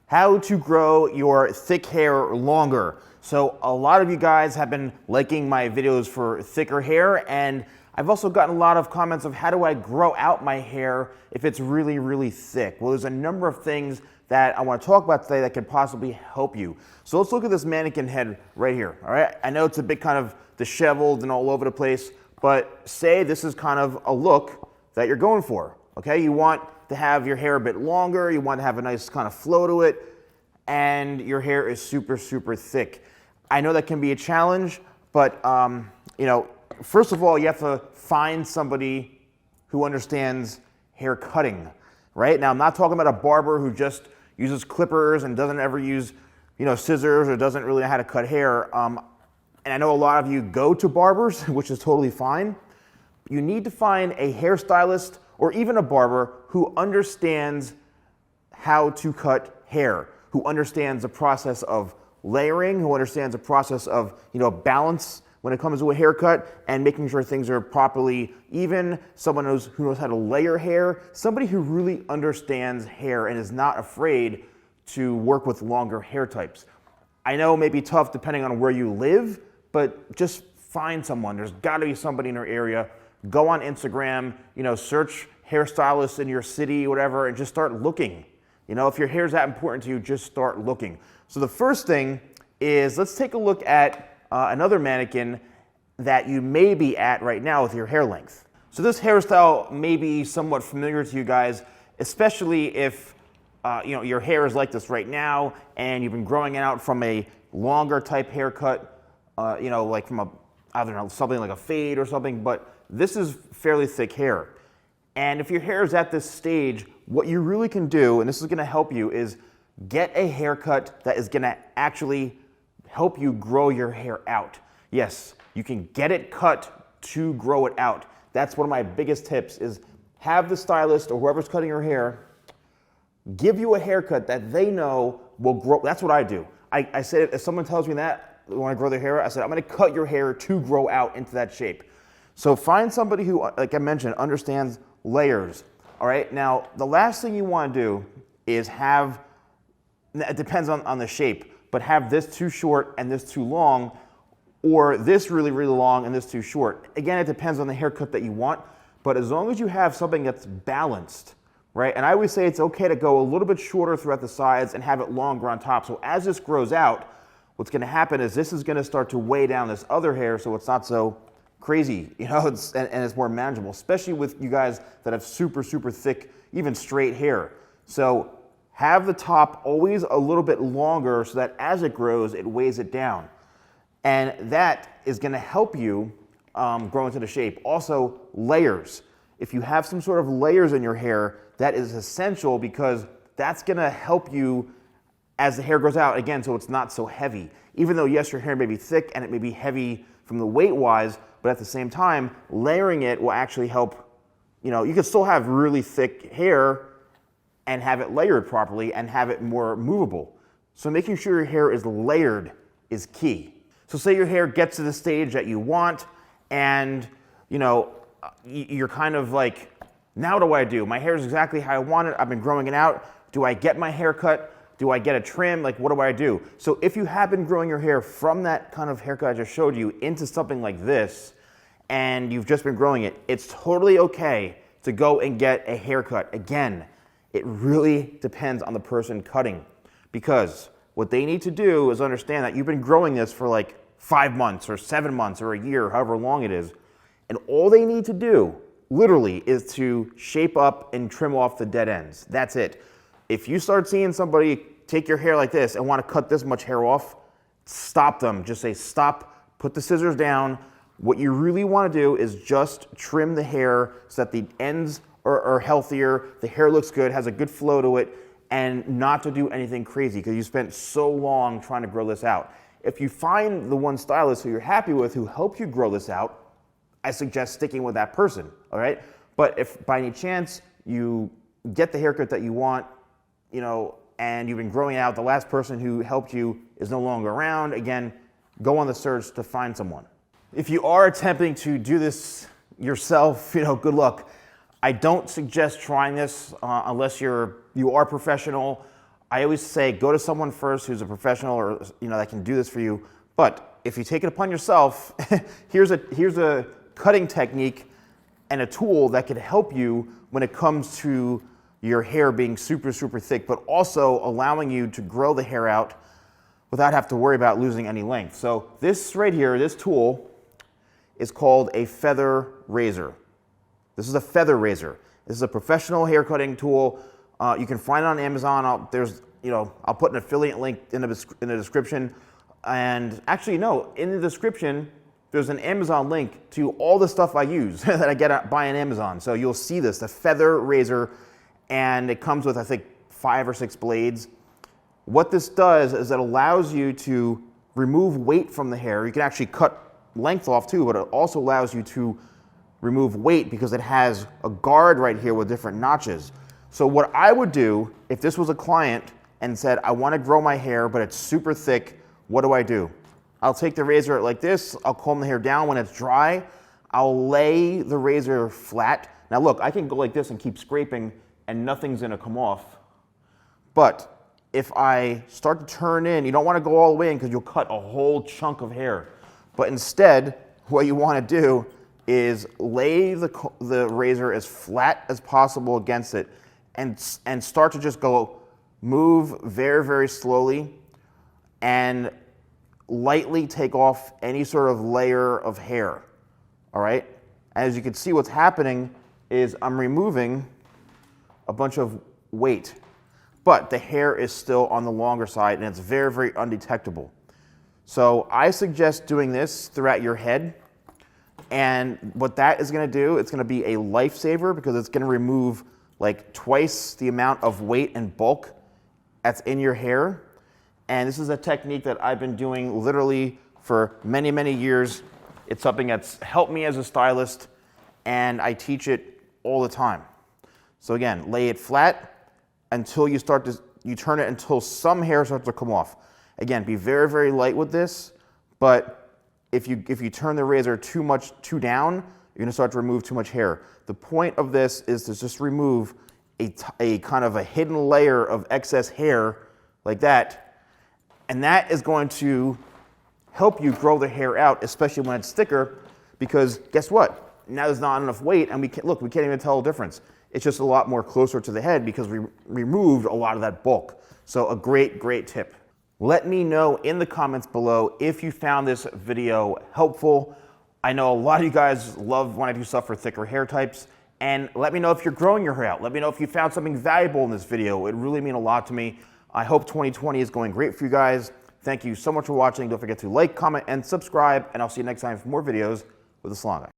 How to grow your thick hair longer. So a lot of you guys have been liking my videos for thicker hair, and I've also gotten a lot of comments of how do I grow out my hair if it's really, really thick. Well, there's a number of things that I want to talk about today that could possibly help you. So let's look at this mannequin head right here, all right? I know it's a bit kind of disheveled and all over the place, but say this is kind of a look that you're going for, okay? You want to have your hair a bit longer, you want to have a nice kind of flow to it, and your hair is super, super thick. I know that can be a challenge, but first of all, you have to find somebody who understands hair cutting, right? Now, I'm not talking about a barber who just uses clippers and doesn't ever use, scissors or doesn't really know how to cut hair. And I know a lot of you go to barbers, which is totally fine. You need to find a hairstylist or even a barber who understands how to cut hair, who understands the process of layering, who understands the process of balance when it comes to a haircut and making sure things are properly even, someone who knows how to layer hair, somebody who really understands hair and is not afraid to work with longer hair types. I know it may be tough depending on where you live, but just find someone. There's got to be somebody in your area. Go on Instagram, search hairstylists in your city, whatever, and just start looking. If your hair is that important to you, just start looking. So the first thing is, let's take a look at another mannequin that you may be at right now with your hair length. So this hairstyle may be somewhat familiar to you guys, especially if your hair is like this right now and you've been growing it out from a longer type haircut, like from something like a fade or something, but this is fairly thick hair. And if your hair is at this stage, what you really can do, and this is gonna help you, is get a haircut that is gonna actually help you grow your hair out. Yes, you can get it cut to grow it out. That's one of my biggest tips, is have the stylist or whoever's cutting your hair give you a haircut that they know will grow. That's what I do. I said, if someone tells me that, they wanna grow their hair, I said, I'm gonna cut your hair to grow out into that shape. So find somebody who, like I mentioned, understands layers. All right, now the last thing you want to do is have, it depends on the shape, but have this too short and this too long, or this really, really long and this too short. Again, it depends on the haircut that you want, but as long as you have something that's balanced, right? And I always say it's okay to go a little bit shorter throughout the sides and have it longer on top. So as this grows out, what's going to happen is this is going to start to weigh down this other hair, so it's not so crazy, and it's more manageable, especially with you guys that have super, super thick, even straight hair. So have the top always a little bit longer so that as it grows, it weighs it down. And that is gonna help you grow into the shape. Also, layers. If you have some sort of layers in your hair, that is essential because that's gonna help you as the hair grows out, again, so it's not so heavy. Even though, yes, your hair may be thick and it may be heavy from the weight-wise, but at the same time, layering it will actually help. You can still have really thick hair and have it layered properly and have it more movable. So making sure your hair is layered is key. So say your hair gets to the stage that you want and you're kind of like, now what do I do? My hair is exactly how I want it. I've been growing it out. Do I get my hair cut? Do I get a trim? Like, what do I do? So if you have been growing your hair from that kind of haircut I just showed you into something like this, and you've just been growing it, it's totally okay to go and get a haircut. Again, it really depends on the person cutting, because what they need to do is understand that you've been growing this for like 5 months or 7 months or a year, however long it is, and all they need to do, literally, is to shape up and trim off the dead ends. That's it. If you start seeing somebody take your hair like this and want to cut this much hair off, stop them. Just say, stop, put the scissors down. What you really want to do is just trim the hair so that the ends are healthier, the hair looks good, has a good flow to it, and not to do anything crazy because you spent so long trying to grow this out. If you find the one stylist who you're happy with who helped you grow this out, I suggest sticking with that person, all right? But if by any chance you get the haircut that you want, and you've been growing out, the last person who helped you is no longer around, again, go on the search to find someone. If you are attempting to do this yourself, good luck. I don't suggest trying this unless you are professional. I always say go to someone first who's a professional or that can do this for you. But if you take it upon yourself, here's a cutting technique and a tool that can help you when it comes to your hair being super, super thick, but also allowing you to grow the hair out without having to worry about losing any length. So this right here, this tool is called a feather razor. This is a feather razor. This is a professional hair cutting tool. You can find it on Amazon. I'll put an affiliate link in the description. And actually, no, in the description, there's an Amazon link to all the stuff I use that I get by on Amazon. So you'll see this, the feather razor, and it comes with, I think, 5 or 6 blades. What this does is it allows you to remove weight from the hair. You can actually cut length off too, but it also allows you to remove weight because it has a guard right here with different notches. So what I would do if this was a client and said, I want to grow my hair, but it's super thick, what do? I'll take the razor like this, I'll comb the hair down. When it's dry, I'll lay the razor flat. Now look, I can go like this and keep scraping and nothing's gonna come off. But if I start to turn in, you don't wanna go all the way in because you'll cut a whole chunk of hair. But instead, what you wanna do is lay the razor as flat as possible against it and start to just move very, very slowly and lightly take off any sort of layer of hair, all right? As you can see, what's happening is I'm removing a bunch of weight, but the hair is still on the longer side and it's very, very undetectable. So I suggest doing this throughout your head, and what that is gonna do, it's gonna be a lifesaver because it's gonna remove like twice the amount of weight and bulk that's in your hair. And this is a technique that I've been doing literally for many, many years. It's something that's helped me as a stylist, and I teach it all the time. So again, lay it flat until you turn it until some hair starts to come off. Again, be very, very light with this, but if you turn the razor too down, you're gonna start to remove too much hair. The point of this is to just remove a kind of a hidden layer of excess hair like that, and that is going to help you grow the hair out, especially when it's thicker, because guess what? Now there's not enough weight, and we can't even tell the difference. It's just a lot more closer to the head because we removed a lot of that bulk. So a great, great tip. Let me know in the comments below if you found this video helpful. I know a lot of you guys love when I do stuff for thicker hair types, and let me know if you're growing your hair out. Let me know if you found something valuable in this video. It really means a lot to me. I hope 2020 is going great for you guys. Thank you so much for watching. Don't forget to like, comment, and subscribe, and I'll see you next time for more videos with The Salon Guy.